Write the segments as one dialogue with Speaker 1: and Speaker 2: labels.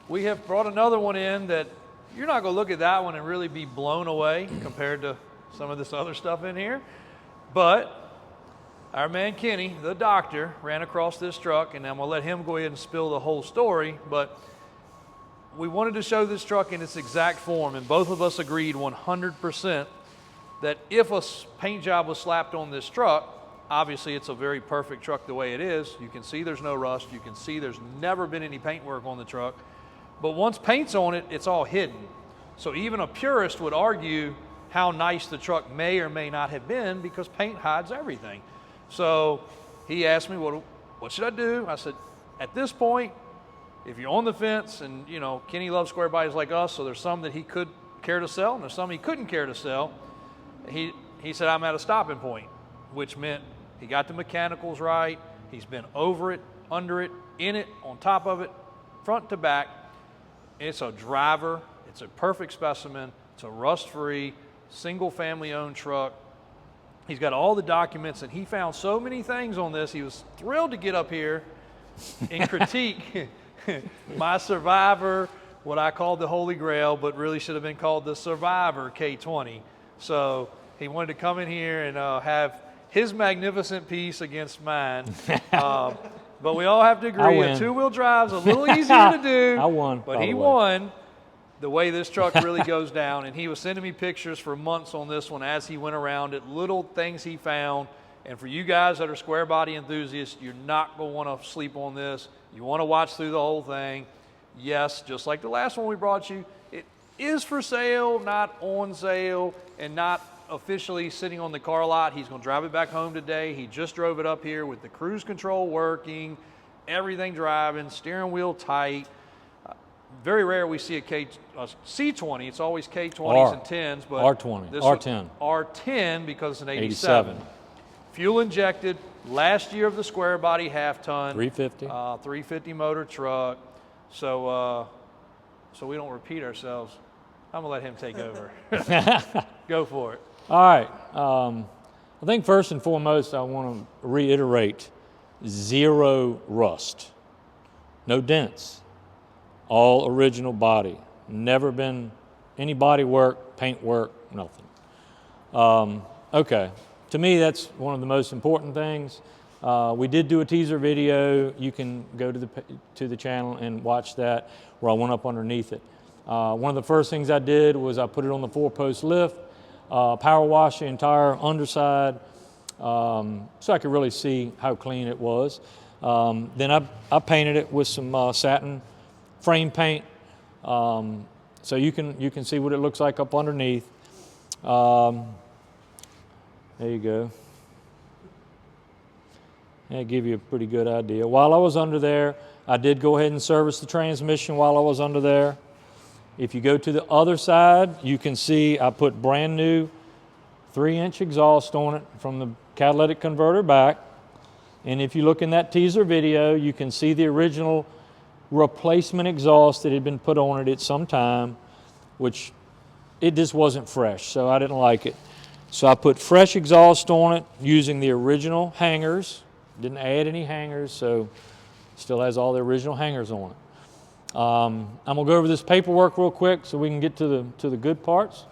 Speaker 1: we have brought another one in that you're not going to look at that one and really be blown away compared to some of this other stuff in here. But our man Kenny, the doctor, ran across this truck, and I'm going to let him go ahead and spill the whole story. But we wanted to show this truck in its exact form, and both of us agreed 100% that if a paint job was slapped on this truck, obviously it's a very perfect truck the way it is. You can see there's no rust. You can see there's never been any paint work on the truck. But once paint's on it, it's all hidden. So even a purist would argue how nice the truck may or may not have been because paint hides everything. So he asked me, what should I do? I said, at this point, if you're on the fence, and you know, Kenny loves square bodies like us, so there's some that he could care to sell, and there's some he couldn't care to sell. He said, I'm at a stopping point, which meant he got the mechanicals right. He's been over it, under it, in it, on top of it, front to back. It's a driver. It's a perfect specimen. It's a rust-free, single-family-owned truck. He's got all the documents, and he found so many things on this. He was thrilled to get up here and critique my Survivor, what I called the Holy Grail, but really should have been called the Survivor K20. So he wanted to come in here and have his magnificent piece against mine. But we all have to agree a two-wheel drive's a little easier to do.
Speaker 2: I won.
Speaker 1: But he won the way this truck really goes down. And he was sending me pictures for months on this one as he went around it, little things he found. And for you guys that are square body enthusiasts, you're not going to want to sleep on this. You want to watch through the whole thing. Yes, just like the last one we brought you, it is for sale, not on sale, and not officially sitting on the car lot. He's going to drive it back home today. He just drove it up here with the cruise control working, everything driving, steering wheel tight. Very rare we see a C20. It's always K20s and 10s. But
Speaker 2: R20, R10.
Speaker 1: R10 because it's an 87. Fuel injected, last year of the square body half ton.
Speaker 2: 350.
Speaker 1: 350 motor truck. So we don't repeat ourselves, I'm going to let him take over. Go for it.
Speaker 2: All right. I think first and foremost, I want to reiterate, 0 rust. No dents. All original body. Never been any body work, paint work, nothing. Okay. To me, that's one of the most important things. We did do a teaser video. You can go to the channel and watch that where I went up underneath it. One of the first things I did was I put it on the 4-post lift, power wash the entire underside so I could really see how clean it was. Then I painted it with some satin frame paint so you can see what it looks like up underneath. There you go. That'll give you a pretty good idea. While I was under there, I did go ahead and service the transmission while I was under there. If you go to the other side, you can see I put brand new 3-inch exhaust on it from the catalytic converter back. And if you look in that teaser video, you can see the original replacement exhaust that had been put on it at some time, which it just wasn't fresh, so I didn't like it. So I put fresh exhaust on it using the original hangers. Didn't add any hangers, so still has all the original hangers on it. I'm gonna go over this paperwork real quick so we can get to the good parts.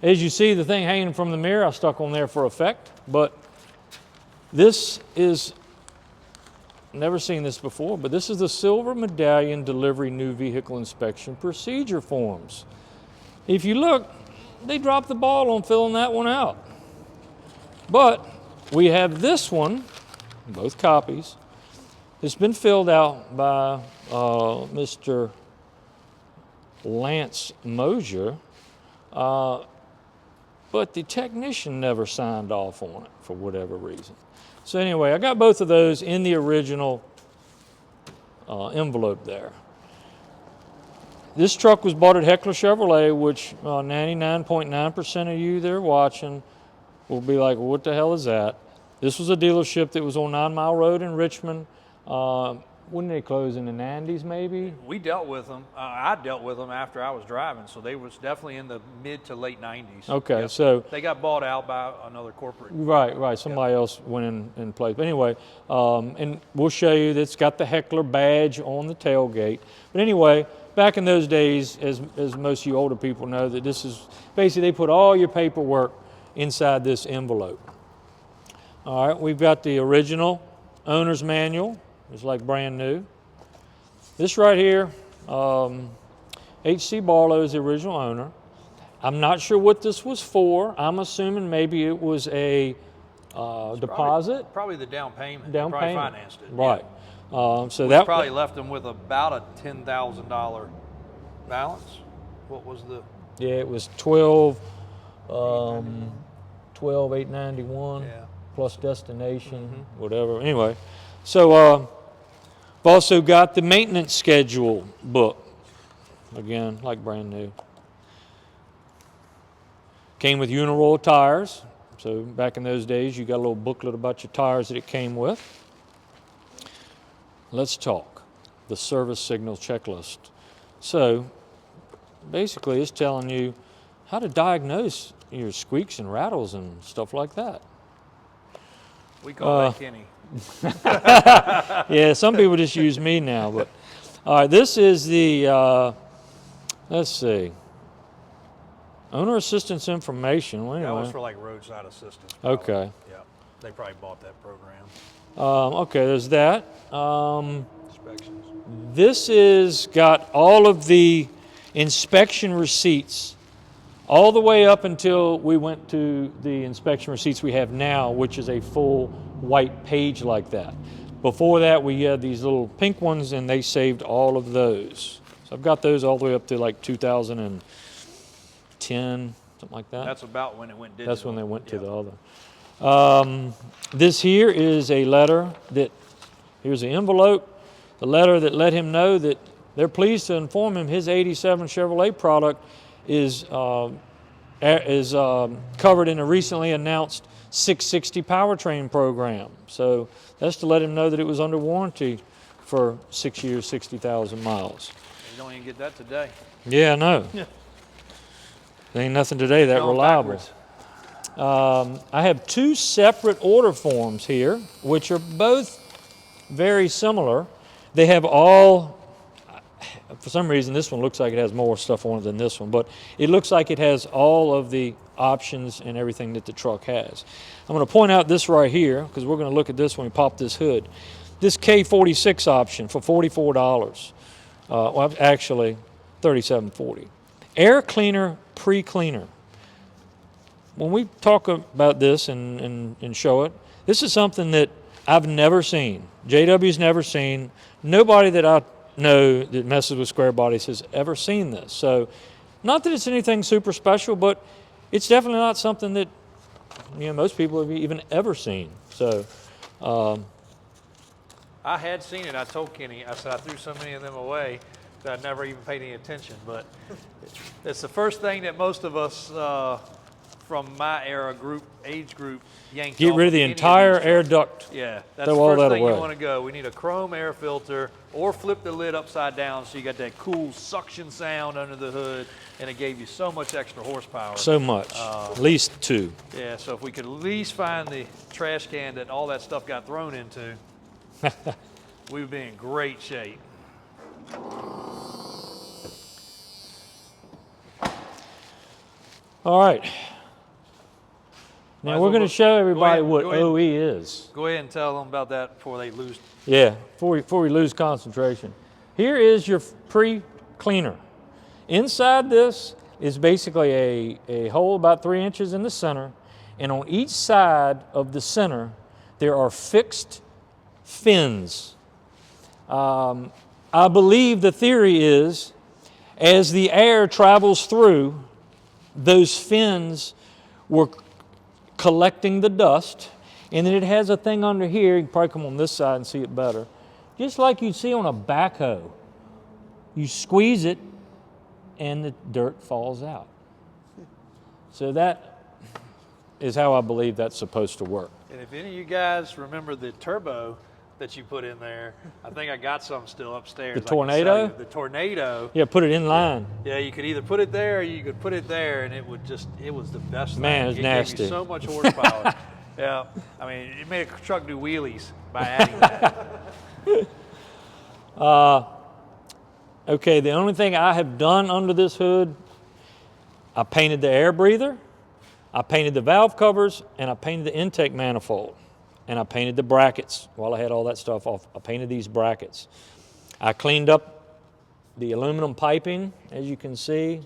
Speaker 2: As you see, the thing hanging from the mirror, I stuck on there for effect, but this is, never seen this before, but this is the Silver Medallion Delivery New Vehicle Inspection Procedure Forms. If you look, they dropped the ball on filling that one out. But we have this one, both copies. It's been filled out by Mr. Lance Mosier, but the technician never signed off on it for whatever reason. So anyway, I got both of those in the original envelope there. This truck was bought at Heckler Chevrolet, which 99.9% of you that are watching will be like, well, what the hell is that? This was a dealership that was on 9 Mile Road in Richmond. When they close in the 90s, maybe?
Speaker 1: We dealt with them. I dealt with them after I was driving, so they was definitely in the mid to late 90s.
Speaker 2: Okay,
Speaker 1: Yep.
Speaker 2: so
Speaker 1: they got bought out by another corporate.
Speaker 2: right. Somebody else went in place. But anyway, and we'll show you that it's got the Heckler badge on the tailgate. But anyway, back in those days, as most of you older people know, that this is basically they put all your paperwork inside this envelope. All right, we've got the original owner's manual. It's like brand new. This right here, H.C. Barlow is the original owner. I'm not sure what this was for. I'm assuming maybe it was a deposit.
Speaker 1: Probably the down payment.
Speaker 2: Down
Speaker 1: probably
Speaker 2: payment.
Speaker 1: Financed it.
Speaker 2: Right.
Speaker 1: Yeah.
Speaker 2: So
Speaker 1: Which
Speaker 2: that
Speaker 1: probably left them with about a $10,000 balance. What was the?
Speaker 2: Yeah, it was 12,891 plus destination, whatever. Anyway, so I've also got the maintenance schedule book. Again, like brand new. Came with Uniroyal tires. So back in those days, you got a little booklet about your tires that it came with. Let's talk the service signal checklist. So basically, it's telling you how to diagnose your squeaks and rattles and stuff like that.
Speaker 1: We call that Kenny.
Speaker 2: Yeah, some people just use me now. But all right, this is the let's see, owner assistance information. Well, anyway.
Speaker 1: That was for like roadside assistance.
Speaker 2: Okay.
Speaker 1: Yeah, they probably bought that program.
Speaker 2: Okay, there's that.
Speaker 1: Inspections.
Speaker 2: This is got all of the inspection receipts all the way up until we went to the inspection receipts we have now, which is a full white page like that. Before that, we had these little pink ones, and they saved all of those. So I've got those all the way up to like 2010, something like that.
Speaker 1: That's about when it went digital.
Speaker 2: That's when they went to the other. This here is a letter that, here's the envelope, the letter that let him know that they're pleased to inform him his 87 Chevrolet product is covered in a recently announced 660 powertrain program. So that's to let him know that it was under warranty for 6 years, 60,000 miles.
Speaker 1: You don't even get that today.
Speaker 2: Yeah, I know. There ain't nothing today that reliable. I have two separate order forms here, which are both very similar. They have all, for some reason this one looks like it has more stuff on it than this one, but it looks like it has all of the options and everything that the truck has. I'm going to point out this right here, because we're going to look at this when we pop this hood. This K46 option for $44. Well, actually, $37.40. Air cleaner, pre-cleaner. When we talk about this and show it, this is something that I've never seen. JW's never seen. Nobody that I know that messes with square bodies has ever seen this. So, not that it's anything super special, but it's definitely not something that most people have even ever seen. So,
Speaker 1: I had seen it. I told Kenny, I said I threw so many of them away that I never even paid any attention. But it's the first thing that most of us from my age group, yanked
Speaker 2: get
Speaker 1: off
Speaker 2: rid of the
Speaker 1: any
Speaker 2: entire
Speaker 1: these
Speaker 2: air
Speaker 1: trucks.
Speaker 2: duct.
Speaker 1: Yeah, that's
Speaker 2: Throw
Speaker 1: the
Speaker 2: all
Speaker 1: first
Speaker 2: that
Speaker 1: thing
Speaker 2: away.
Speaker 1: you want to go. We need a chrome air filter, or flip the lid upside down so you got that cool suction sound under the hood, and it gave you so much extra horsepower.
Speaker 2: So much, at least two.
Speaker 1: Yeah, so if we could at least find the trash can that all that stuff got thrown into, we would be in great shape.
Speaker 2: All right. Now we're going to show everybody what OE is.
Speaker 1: Go ahead and tell them about that before they lose.
Speaker 2: Yeah, before we lose concentration. Here is your pre-cleaner. Inside this is basically a hole about 3 inches in the center, and on each side of the center there are fixed fins. I believe the theory is as the air travels through, those fins were collecting the dust, and then it has a thing under here. You can probably come on this side and see it better. Just like you'd see on a backhoe. You squeeze it and the dirt falls out. So that is how I believe that's supposed to work.
Speaker 1: And if any of you guys remember the turbo that you put in there. I think I got some still upstairs.
Speaker 2: The Tornado?
Speaker 1: The Tornado.
Speaker 2: Yeah, put it in line.
Speaker 1: Yeah, you could either put it there or you could put it there, and it was the best
Speaker 2: Man,
Speaker 1: thing.
Speaker 2: it's
Speaker 1: It
Speaker 2: nasty.
Speaker 1: gave you so much horsepower. Yeah, I mean, it made a truck do wheelies by adding that.
Speaker 2: Okay, the only thing I have done under this hood, I painted the air breather, I painted the valve covers, and I painted the intake manifold. And I painted the brackets. While I had all that stuff off, I painted these brackets. I cleaned up the aluminum piping, as you can see,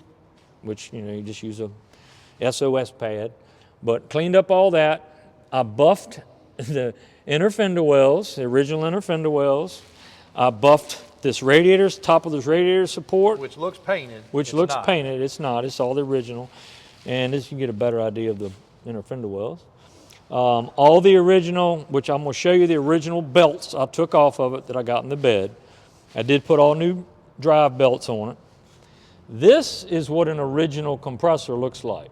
Speaker 2: which, you know, you just use a SOS pad. But cleaned up all that. I buffed the inner fender wells, the original inner fender wells. I buffed this radiator's, top of this radiator support.
Speaker 1: Which looks painted.
Speaker 2: Which looks painted. It's not. It's all the original. And this, you can get a better idea of the inner fender wells. All the original, which I'm going to show you the original belts I took off of it that I got in the bed. I did put all new drive belts on it. This is what an original compressor looks like.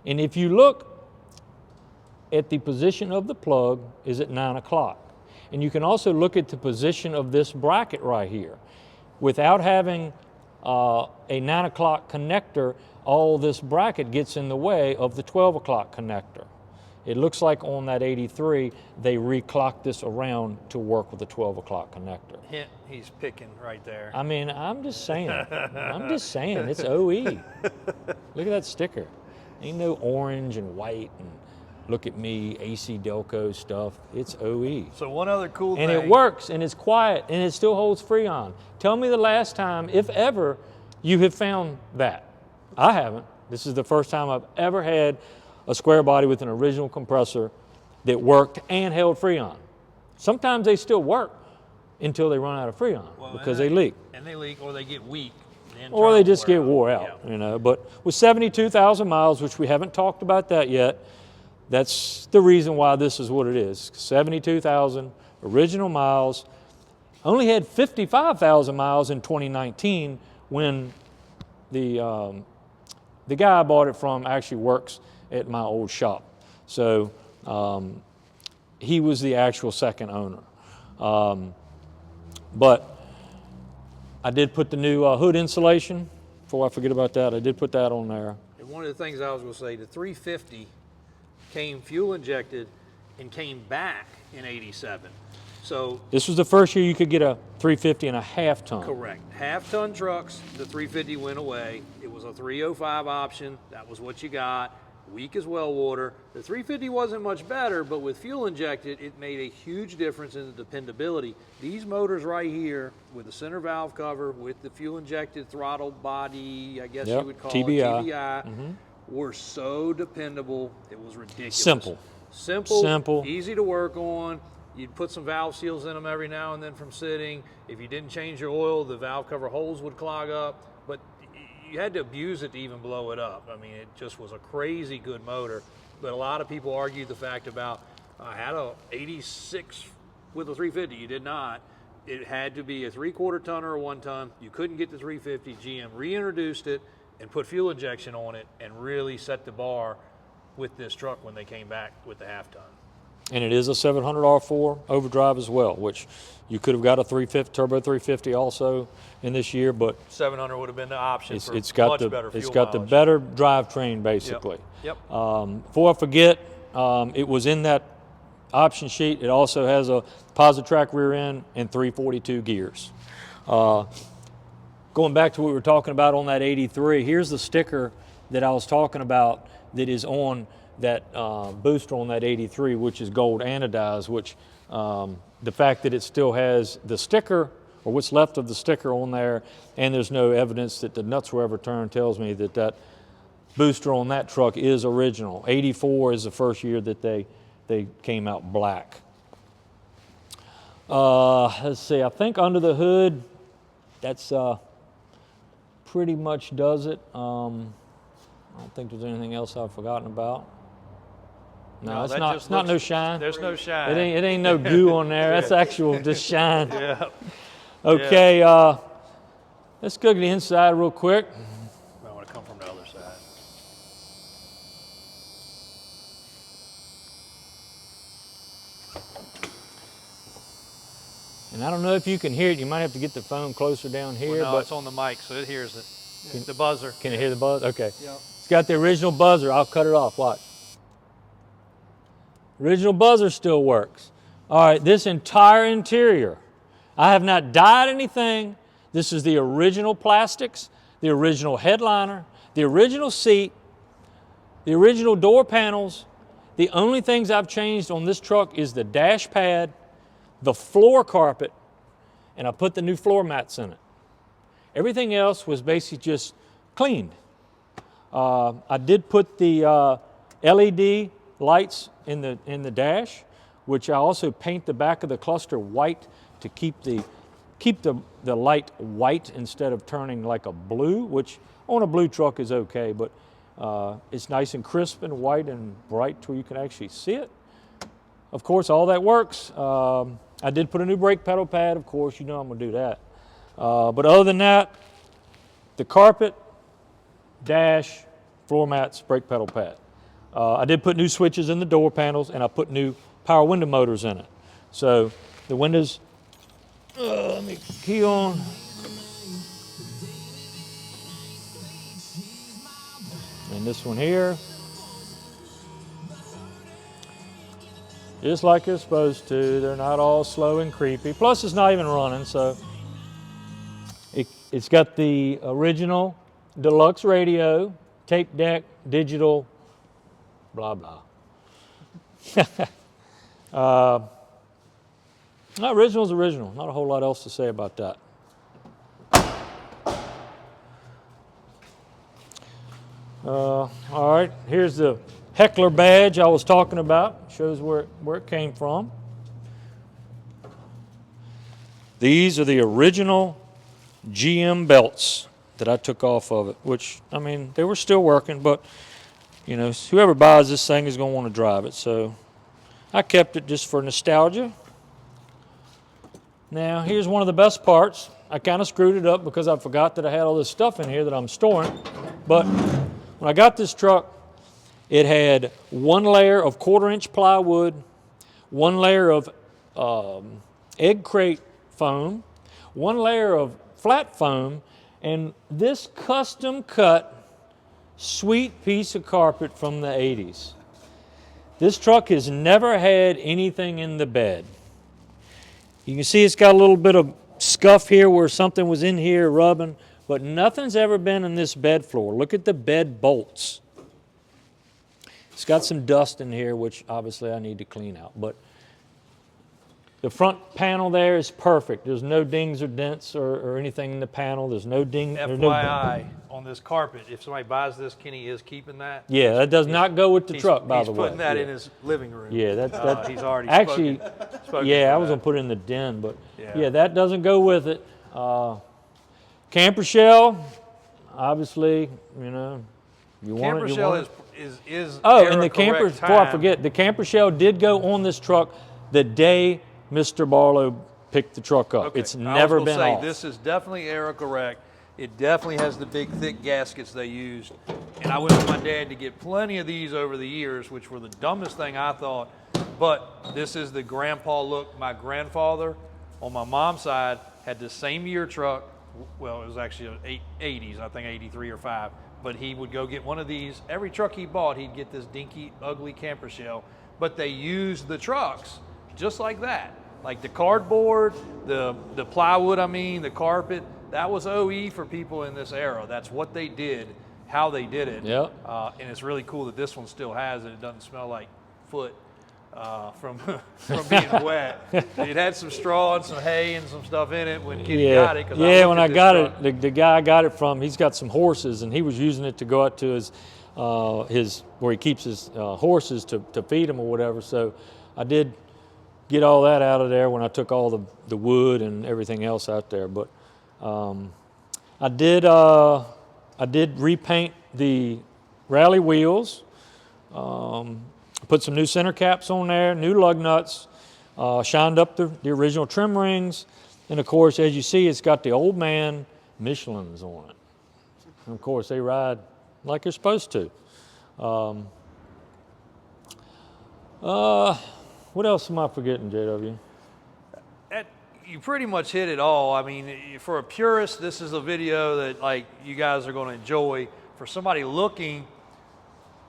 Speaker 2: And if you look at the position of the plug is at 9 o'clock. And you can also look at the position of this bracket right here. Without having a 9 o'clock connector, all this bracket gets in the way of the 12 o'clock connector. It looks like on that 83, they reclocked this around to work with the 12 o'clock connector.
Speaker 1: Hint, he's picking right there.
Speaker 2: I mean, I'm just saying. I'm just saying, it's OE. Look at that sticker. Ain't no orange and white and look at me, AC Delco stuff. It's OE.
Speaker 1: So one other cool thing.
Speaker 2: And it works, and it's quiet, and it still holds Freon. Tell me the last time, if ever, you have found that. I haven't. This is the first time I've ever had a square body with an original compressor that worked and held Freon. Sometimes they still work until they run out of Freon because they leak.
Speaker 1: And they leak or they get weak.
Speaker 2: Or they just get wore out, you know. But with 72,000 miles, which we haven't talked about that yet, that's the reason why this is what it is. 72,000 original miles. Only had 55,000 miles in 2019 when the guy I bought it from actually works at my old shop. So he was the actual second owner. But I did put the new hood insulation. Before I forget about that, I did put that on there.
Speaker 1: And one of the things I was going to say, the 350 came fuel injected and came back in 87. So
Speaker 2: this was the first year you could get a 350 and a half ton.
Speaker 1: Correct. Half-ton trucks, the 350 went away. It was a 305 option. That was what you got. Weak as well water. The 350 wasn't much better, but with fuel injected, it made a huge difference in the dependability. These motors right here, with the center valve cover, with the fuel injected throttle body, I guess you would call
Speaker 2: TBI.
Speaker 1: it TBI, were so dependable, it was ridiculous.
Speaker 2: Simple.
Speaker 1: Simple, easy to work on. You'd put some valve seals in them every now and then from sitting. If you didn't change your oil, the valve cover holes would clog up. But you had to abuse it to even blow it up. I mean, it just was a crazy good motor. But a lot of people argued the fact about, I had a 86 with a 350. You did not. It had to be a 3/4 ton or a 1 ton. You couldn't get the 350. GM reintroduced it and put fuel injection on it and really set the bar with this truck when they came back with the half ton.
Speaker 2: And it is a 700 R4 overdrive as well, which you could have got a 350 turbo 350 also in this year, but
Speaker 1: 700 would have been the option
Speaker 2: it's
Speaker 1: for
Speaker 2: got
Speaker 1: much
Speaker 2: the
Speaker 1: better fuel
Speaker 2: it's got
Speaker 1: mileage.
Speaker 2: the better drivetrain basically.
Speaker 1: Yep.
Speaker 2: Before I forget, it was in that option sheet. It also has a Positrack rear end and 342 gears. Going back to what we were talking about on that 83, here's the sticker that I was talking about that is on that booster on that 83, which is gold anodized, which the fact that it still has the sticker, or what's left of the sticker on there, and there's no evidence that the nuts were ever turned, tells me that that booster on that truck is original. 84 is the first year that they came out black. Let's see, I think under the hood, that's pretty much does it. I don't think there's anything else I've forgotten about. No, it's not no shine.
Speaker 1: There's no shine.
Speaker 2: It ain't no goo on there. That's actual just shine.
Speaker 1: Yeah.
Speaker 2: Okay, let's go to the inside real quick.
Speaker 1: I want to come from the other side.
Speaker 2: And I don't know if you can hear it. You might have to get the phone closer down here.
Speaker 1: Well, no,
Speaker 2: but
Speaker 1: it's on the mic, so it hears it. The buzzer.
Speaker 2: Can you hear the buzz? Okay.
Speaker 1: Yep.
Speaker 2: It's got the original buzzer. I'll cut it off. Watch. Original buzzer still works. All right, this entire interior, I have not dyed anything. This is the original plastics, the original headliner, the original seat, the original door panels. The only things I've changed on this truck is the dash pad, the floor carpet, and I put the new floor mats in it. Everything else was basically just cleaned. I did put the LED lights in the dash, which I also paint the back of the cluster white to keep the light white instead of turning like a blue, which on a blue truck is okay, but it's nice and crisp and white and bright to where you can actually see it. Of course, all that works. I did put a new brake pedal pad, of course, you know I'm gonna do that. But other than that, the carpet, dash, floor mats, brake pedal pad. I did put new switches in the door panels, and I put new power window motors in it. So the windows, let me key on. And this one here, just like it's supposed to. They're not all slow and creepy. Plus, it's not even running, so it's got the original deluxe radio, tape deck, digital, blah, blah. Original's original. Not a whole lot else to say about that. All right, here's the heckler badge I was talking about. Shows where it came from. These are the original GM belts that I took off of it, which, I mean, they were still working, but, you know, whoever buys this thing is going to want to drive it. So I kept it just for nostalgia. Now, here's one of the best parts. I kind of screwed it up because I forgot that I had all this stuff in here that I'm storing. But when I got this truck, it had one layer of 1/4-inch plywood, one layer of egg crate foam, one layer of flat foam, and this custom cut sweet piece of carpet from the 80s. This truck has never had anything in the bed. You can see it's got a little bit of scuff here where something was in here rubbing, but nothing's ever been in this bed floor. Look at the bed bolts. It's got some dust in here, which obviously I need to clean out, but the front panel there is perfect. There's no dings or dents or anything in the panel. There's no ding.
Speaker 1: FYI, on this carpet, if somebody buys this, Kenny is keeping that.
Speaker 2: Yeah, that does not go with the truck, by the way.
Speaker 1: He's putting that in his living room.
Speaker 2: Yeah, that's
Speaker 1: he's already
Speaker 2: actually,
Speaker 1: spoken
Speaker 2: yeah, I
Speaker 1: for
Speaker 2: was
Speaker 1: that.
Speaker 2: gonna put it in the den, but yeah, that doesn't go with it. Camper shell, obviously, you know, you want
Speaker 1: Camper
Speaker 2: it.
Speaker 1: shell
Speaker 2: is
Speaker 1: era
Speaker 2: and the camper.
Speaker 1: correct
Speaker 2: Before I
Speaker 1: time.
Speaker 2: forget, the camper shell did go on this truck the day Mr. Barlow picked the truck up.
Speaker 1: Okay.
Speaker 2: It's never been off.
Speaker 1: This is definitely era correct. It definitely has the big thick gaskets they used. And I went with my dad to get plenty of these over the years, which were the dumbest thing I thought. But this is the grandpa look. My grandfather on my mom's side had the same year truck. Well, it was actually 80s, I think 83 or 5. But he would go get one of these. Every truck he bought, he'd get this dinky, ugly camper shell. But they used the trucks just like that. Like the cardboard, the plywood, the carpet, that was OE for people in this era. That's what they did, how they did it.
Speaker 2: Yep.
Speaker 1: And it's really cool that this one still has it. It doesn't smell like foot from being wet. It had some straw and some hay and some stuff in it when Kenny got it.
Speaker 2: Yeah, when I got it, the guy I got it from, he's got some horses, and he was using it to go out to his where he keeps his horses to feed them or whatever. So I did get all that out of there when I took all the wood and everything else out there. But I did repaint the rally wheels, put some new center caps on there, new lug nuts, shined up the original trim rings, and of course, as you see, it's got the old man Michelins on it. And of course, they ride like they're supposed to. What else am I forgetting, JW?
Speaker 1: you pretty much hit it all. I mean, for a purist, this is a video that like you guys are going to enjoy. For somebody looking,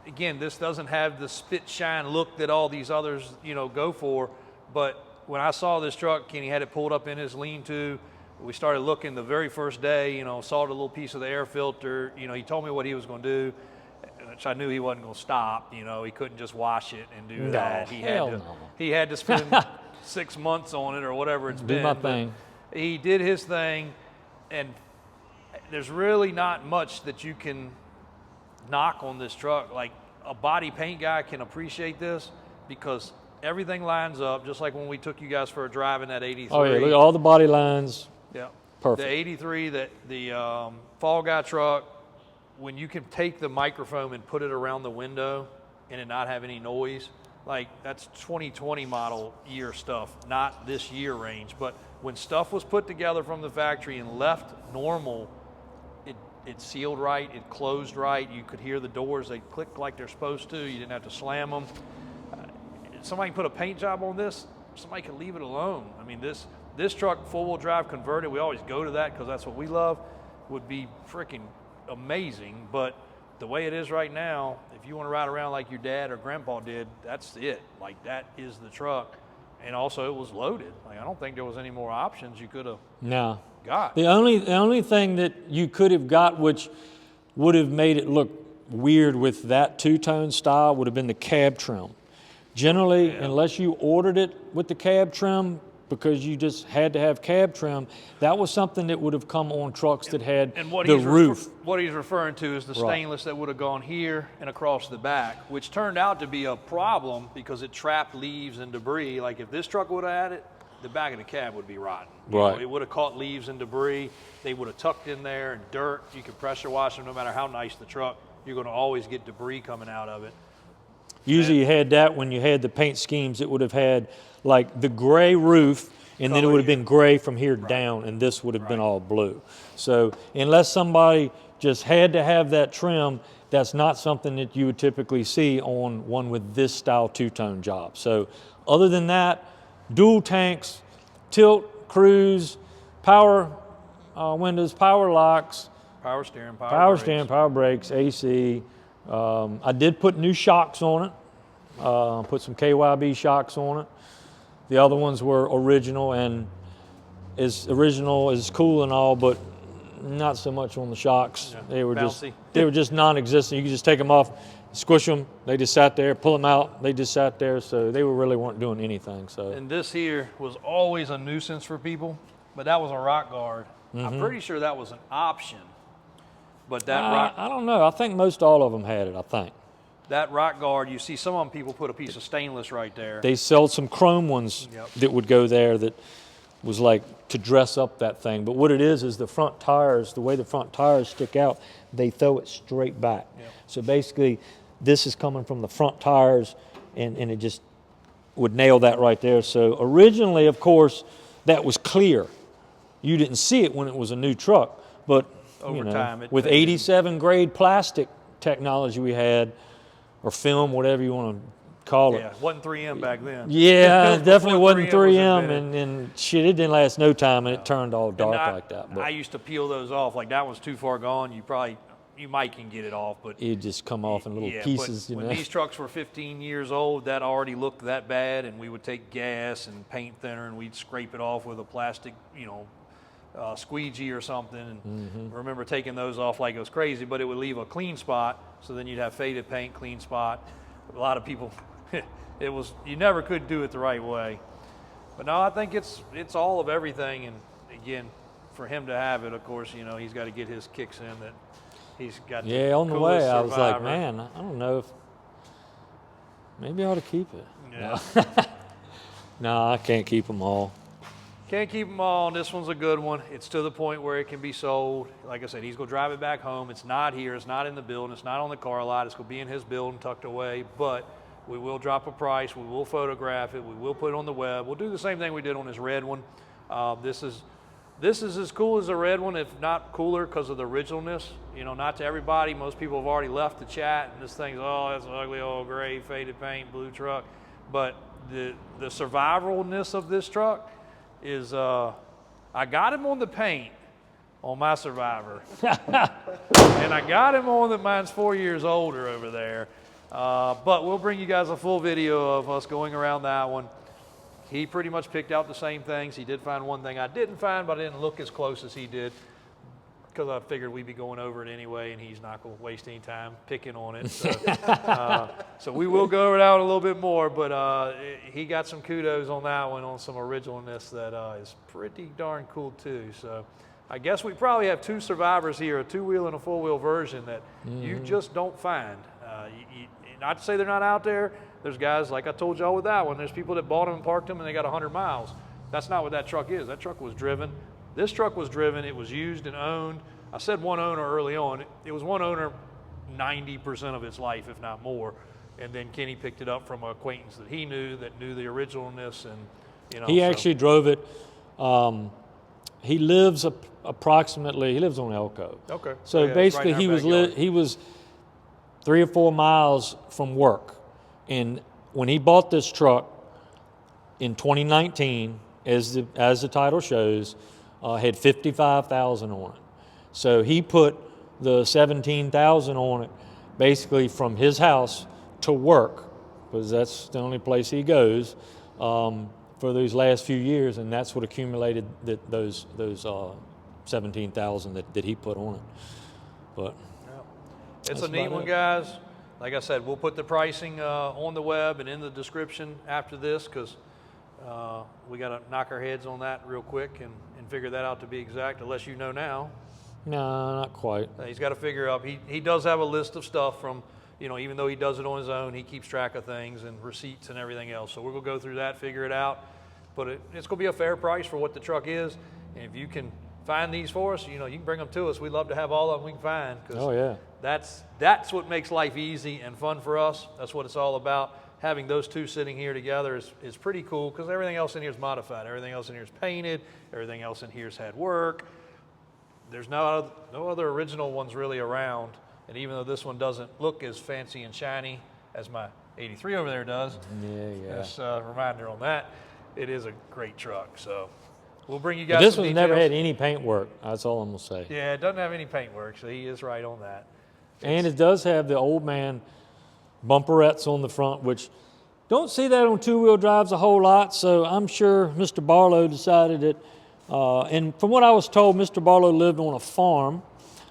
Speaker 1: again, this doesn't have the spit shine look that all these others, you know, go for. But when I saw this truck, Kenny had it pulled up in his lean-to. We started looking the very first day, you know, saw the little piece of the air filter. You know, he told me what he was going to do, which I knew he wasn't going to stop. You know, he couldn't just wash it and do that. He had to spend 6 months on it or whatever it's been.
Speaker 2: Do my thing.
Speaker 1: He did his thing, and there's really not much that you can knock on this truck. Like, a body paint guy can appreciate this because everything lines up, just like when we took you guys for a drive in that 83.
Speaker 2: Oh yeah, look at all the body lines.
Speaker 1: Yeah,
Speaker 2: perfect.
Speaker 1: The 83, the Fall Guy truck, when you can take the microphone and put it around the window and it not have any noise, like that's 2020 model year stuff, not this year range. But when stuff was put together from the factory and left normal, it sealed right, it closed right. You could hear the doors, they clicked like they're supposed to. You didn't have to slam them. Somebody can put a paint job on this, somebody can leave it alone. I mean, this truck, four-wheel drive converted, we always go to that because that's what we love, would be freaking amazing. But the way it is right now, if you want to ride around like your dad or grandpa did, that's it. Like, that is the truck. And also, it was loaded. Like, I don't think there was any more options you could have got.
Speaker 2: The only thing that you could have got, which would have made it look weird with that two-tone style, would have been the cab trim. Generally, unless you ordered it with the cab trim because you just had to have cab trim, that was something that would have come on trucks that had the roof.
Speaker 1: What he's referring to is the stainless that would have gone here and across the back, which turned out to be a problem because it trapped leaves and debris. Like, if this truck would have had it, the back of the cab would be rotten. You know, it would have caught leaves and debris. They would have tucked in there and dirt. You could pressure wash them no matter how nice the truck. You're going to always get debris coming out of it.
Speaker 2: Usually you had that when you had the paint schemes. It would have had like the gray roof, and then it would have been gray from here down, and this would have been all blue. So unless somebody just had to have that trim, that's not something that you would typically see on one with this style two-tone job. So other than that, dual tanks, tilt, cruise, power windows, power locks,
Speaker 1: power steering,
Speaker 2: power brakes, AC. I did put new shocks on it, put some KYB shocks on it. The other ones were original, and is cool and all, but not so much on the shocks.
Speaker 1: Yeah,
Speaker 2: they were
Speaker 1: bouncy.
Speaker 2: they were just non-existent. You could just take them off, squish them. They just sat there. Pull them out. They just sat there. So they really weren't doing anything. So.
Speaker 1: And this here was always a nuisance for people, but that was a rock guard. I'm pretty sure that was an option. But that
Speaker 2: I don't know. I think most all of them had it, I think.
Speaker 1: That rock guard, you see some of them people put a piece of stainless right there.
Speaker 2: They sold some chrome ones that would go there that was like to dress up that thing. But what it is the front tires, the way the front tires stick out, they throw it straight back. So basically, this is coming from the front tires, and it just would nail that right there. So originally, of course, that was clear. You didn't see it when it was a new truck, but
Speaker 1: over time,
Speaker 2: with 87 grade plastic technology we had, or film, whatever you want to call it.
Speaker 1: Yeah, it wasn't 3M back then.
Speaker 2: Yeah, it definitely wasn't 3M, and shit, it didn't last no time, and it turned all dark like that. But
Speaker 1: I used to peel those off. Like, that was too far gone. You might can get it off, but
Speaker 2: it just come off in little pieces.
Speaker 1: But when these trucks were 15 years old, that already looked that bad, and we would take gas and paint thinner, and we'd scrape it off with a plastic, squeegee or something, and remember taking those off like it was crazy, but it would leave a clean spot, so then you'd have faded paint, clean spot. A lot of people, you never could do it the right way. But no, I think it's all of everything, and again, for him to have it, of course, he's got to get his kicks in that he's got.
Speaker 2: Yeah, on the way, I was like, man, I don't know if maybe I ought to keep it.
Speaker 1: Yeah.
Speaker 2: No, I can't keep them all.
Speaker 1: Can't keep them all, and this one's a good one. It's to the point where it can be sold. Like I said, he's going to drive it back home. It's not here. It's not in the building. It's not on the car lot. It's going to be in his building tucked away, but we will drop a price. We will photograph it. We will put it on the web. We'll do the same thing we did on this red one. This is as cool as the red one, if not cooler because of the originalness. Not to everybody. Most people have already left the chat, and this thing's, that's an ugly old gray, faded paint, blue truck. But the survivalness of this truck, is I got him on the paint on my Survivor. And I got him on that mine's 4 years older over there. But we'll bring you guys a full video of us going around that one. He pretty much picked out the same things. He did find one thing I didn't find, but I didn't look as close as he did because I figured we'd be going over it anyway, and he's not going to waste any time picking on it. So, so we will go over that one a little bit more, but he got some kudos on that one, on some originalness that is pretty darn cool too. So I guess we probably have two Survivors here, a two-wheel and a four-wheel version that you just don't find. Not to say they're not out there. There's guys, like I told y'all with that one, there's people that bought them and parked them and they got 100 miles. That's not what that truck is. That truck was driven. This truck was driven. It was used and owned. I said one owner early on. It was one owner 90% of its life, if not more. And then Kenny picked it up from an acquaintance that he knew that knew the originalness. And, you know,
Speaker 2: he actually drove it. He lives approximately, he lives on Elko.
Speaker 1: Okay.
Speaker 2: So
Speaker 1: yeah,
Speaker 2: basically
Speaker 1: right
Speaker 2: he was 3 or 4 miles from work. And when he bought this truck in 2019, as the title shows, had 55,000 on it. So he put the 17,000 on it basically from his house to work, because that's the only place he goes, for those last few years, and that's what accumulated those 17,000 that he put on it. But
Speaker 1: it's a neat one, guys. Like I said, we'll put the pricing on the web and in the description after this, because we got to knock our heads on that real quick and figure that out to be exact, unless you know now.
Speaker 2: No, not quite.
Speaker 1: He's got to figure out. He does have a list of stuff from, you know, even though he does it on his own, he keeps track of things and receipts and everything else. So we're going to go through that, figure it out. But it's going to be a fair price for what the truck is. And if you can find these for us, you know, you can bring them to us. We'd love to have all of them we can find.
Speaker 2: Oh, yeah.
Speaker 1: That's what makes life easy and fun for us. That's what it's all about. Having those two sitting here together is pretty cool, because everything else in here is modified. Everything else in here is painted. Everything else in here's had work. There's no other original ones really around. And even though this one doesn't look as fancy and shiny as my 83 over there does, just a reminder on that, it is a great truck. So we'll bring you guys
Speaker 2: this
Speaker 1: some
Speaker 2: one's
Speaker 1: details.
Speaker 2: never had any paint work. That's all I'm going to say.
Speaker 1: Yeah, it doesn't have any paint work, so he is right on that.
Speaker 2: And it does have the old man bumperettes on the front, which don't see that on two-wheel drives a whole lot, so I'm sure Mr. Barlow decided that, and from what I was told, Mr. Barlow lived on a farm,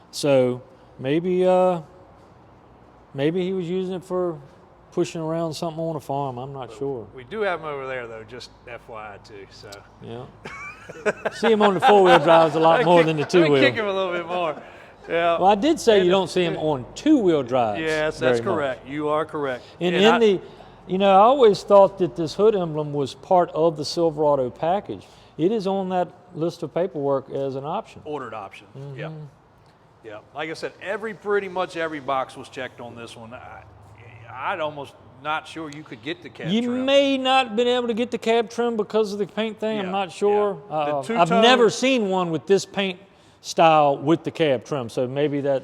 Speaker 2: so maybe he was using it for pushing around something on a farm. I'm not sure.
Speaker 1: We do have him over there, though, just FYI, too. So
Speaker 2: yeah. See him on the four-wheel drives a lot more than the two-wheel.
Speaker 1: Kick him a little bit more. Yeah.
Speaker 2: Well, I did say you don't see him on two-wheel drives.
Speaker 1: Yes, that's correct. You are correct.
Speaker 2: And I always thought that this hood emblem was part of the Silverado package. It is on that list of paperwork as an option.
Speaker 1: Ordered option. Yeah. Yeah. Like I said, pretty much every box was checked on this one. I'd almost not sure you could get the cab trim.
Speaker 2: You may not have been able to get the cab trim because of the paint thing. I'm not sure.
Speaker 1: Yeah.
Speaker 2: I've never seen one with this paint style with the cab trim, so maybe that.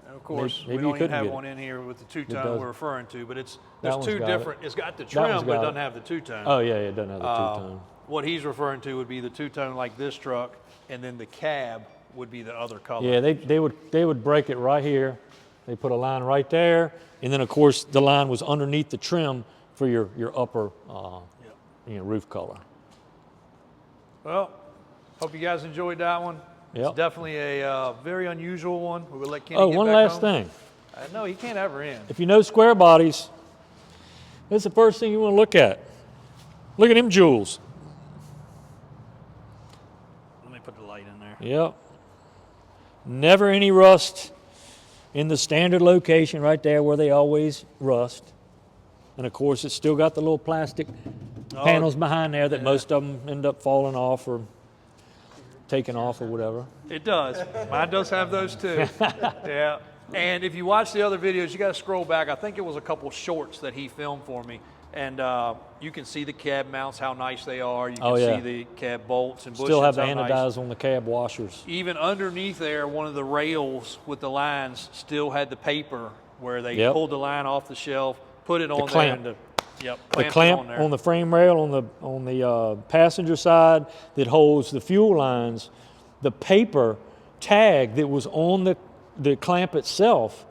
Speaker 1: Of course,
Speaker 2: maybe
Speaker 1: we don't even have
Speaker 2: it.
Speaker 1: one in here with the two-tone we're referring to, but there's two
Speaker 2: got
Speaker 1: different. It's got the trim, but it doesn't have the two-tone.
Speaker 2: Oh yeah, it doesn't have the two-tone.
Speaker 1: What he's referring to would be the two-tone like this truck, and then the cab would be the other color.
Speaker 2: Yeah, they would break it right here. They put a line right there, and then of course the line was underneath the trim for your upper roof color.
Speaker 1: Well, hope you guys enjoyed that one.
Speaker 2: Yep.
Speaker 1: It's definitely a very unusual one. We will let Kenny get
Speaker 2: one
Speaker 1: back
Speaker 2: last
Speaker 1: home.
Speaker 2: thing.
Speaker 1: No, he can't ever in.
Speaker 2: If you know square bodies, that's the first thing you want to look at. Look at them jewels.
Speaker 1: Let me put the light in there.
Speaker 2: Yep. Never any rust in the standard location right there where they always rust. And of course, it's still got the little plastic panels behind there that most of them end up falling off or taken off or whatever.
Speaker 1: It does. Mine does have those too. Yeah. And if you watch the other videos, you got to scroll back. I think it was a couple shorts that he filmed for me. And you can see the cab mounts, how nice they are. You can see the cab bolts and bushings.
Speaker 2: Still have the
Speaker 1: anodize
Speaker 2: nice. On the cab washers.
Speaker 1: Even underneath there, one of the rails with the lines still had the paper where they pulled the line off the shelf, put it on there, and Yep.
Speaker 2: The clamp on the frame rail on the passenger side that holds the fuel lines, the paper tag that was on the clamp itself,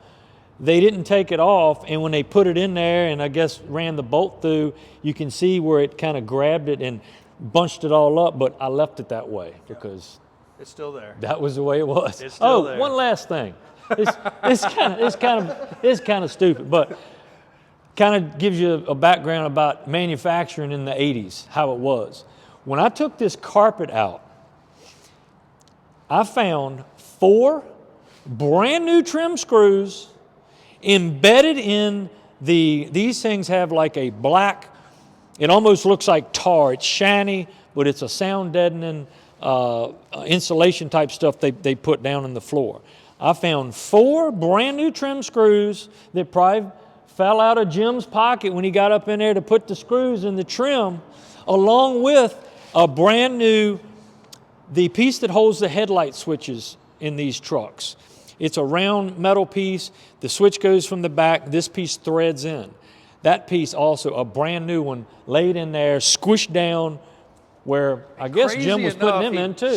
Speaker 2: they didn't take it off, and when they put it in there and I guess ran the bolt through, you can see where it kind of grabbed it and bunched it all up, but I left it that way because
Speaker 1: it's still there.
Speaker 2: That was the way it was.
Speaker 1: It's still there.
Speaker 2: One last thing. It's kind of stupid, but kind of gives you a background about manufacturing in the 80s, how it was. When I took this carpet out, I found 4 brand new trim screws embedded in these things have like a black, it almost looks like tar. It's shiny, but it's a sound deadening insulation type stuff they put down in the floor. I found 4 brand new trim screws that probably fell out of Jim's pocket when he got up in there to put the screws in the trim, along with a brand new, the piece that holds the headlight switches in these trucks. It's a round metal piece. The switch goes from the back. This piece threads in. That piece also, a brand new one, laid in there, squished down, where I guess Jim was putting them in too.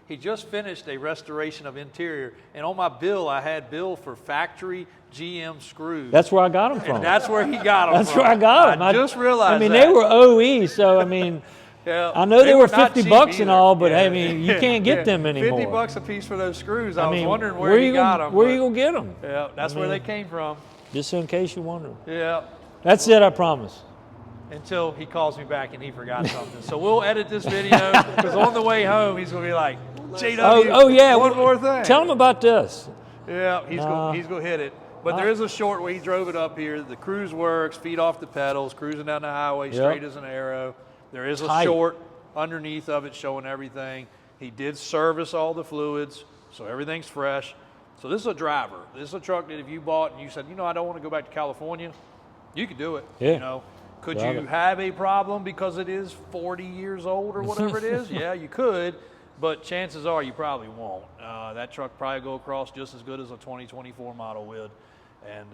Speaker 1: He just finished a restoration of interior, and on my bill, I had bill for factory GM screws.
Speaker 2: That's where I got them from.
Speaker 1: And that's where he got them from.
Speaker 2: That's where I got them.
Speaker 1: I just realized
Speaker 2: I mean,
Speaker 1: that.
Speaker 2: they were OE, so I mean,
Speaker 1: yeah,
Speaker 2: I know they were
Speaker 1: not
Speaker 2: $50
Speaker 1: cheap
Speaker 2: and
Speaker 1: either.
Speaker 2: all, but
Speaker 1: Yeah.
Speaker 2: I mean, you can't get them anymore.
Speaker 1: $50 a piece for those screws. I
Speaker 2: mean,
Speaker 1: was wondering where he got them.
Speaker 2: Where you gonna get them?
Speaker 1: Yeah, that's where they came from.
Speaker 2: Just in case you wonder.
Speaker 1: Yeah.
Speaker 2: That's it, I promise.
Speaker 1: Until he calls me back and he forgot something. So we'll edit this video, because on the way home, he's going to be like, JW,
Speaker 2: oh yeah,
Speaker 1: one more thing.
Speaker 2: Tell him about this.
Speaker 1: Yeah, he's going to hit it. But there is a short way he drove it up here. The cruise works, feet off the pedals, cruising down the highway, straight as an arrow. There is a short underneath of it showing everything. He did service all the fluids, so everything's fresh. So this is a driver. This is a truck that if you bought and you said, I don't want to go back to California, you could do it.
Speaker 2: Yeah.
Speaker 1: Could you have a problem because it is 40 years old or whatever it is? Yeah, you could, but chances are you probably won't. That truck probably go across just as good as a 2024 model would, and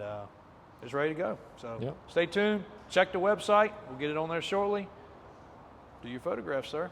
Speaker 1: it's ready to go. So stay tuned. Check the website. We'll get it on there shortly. Do your photographs, sir.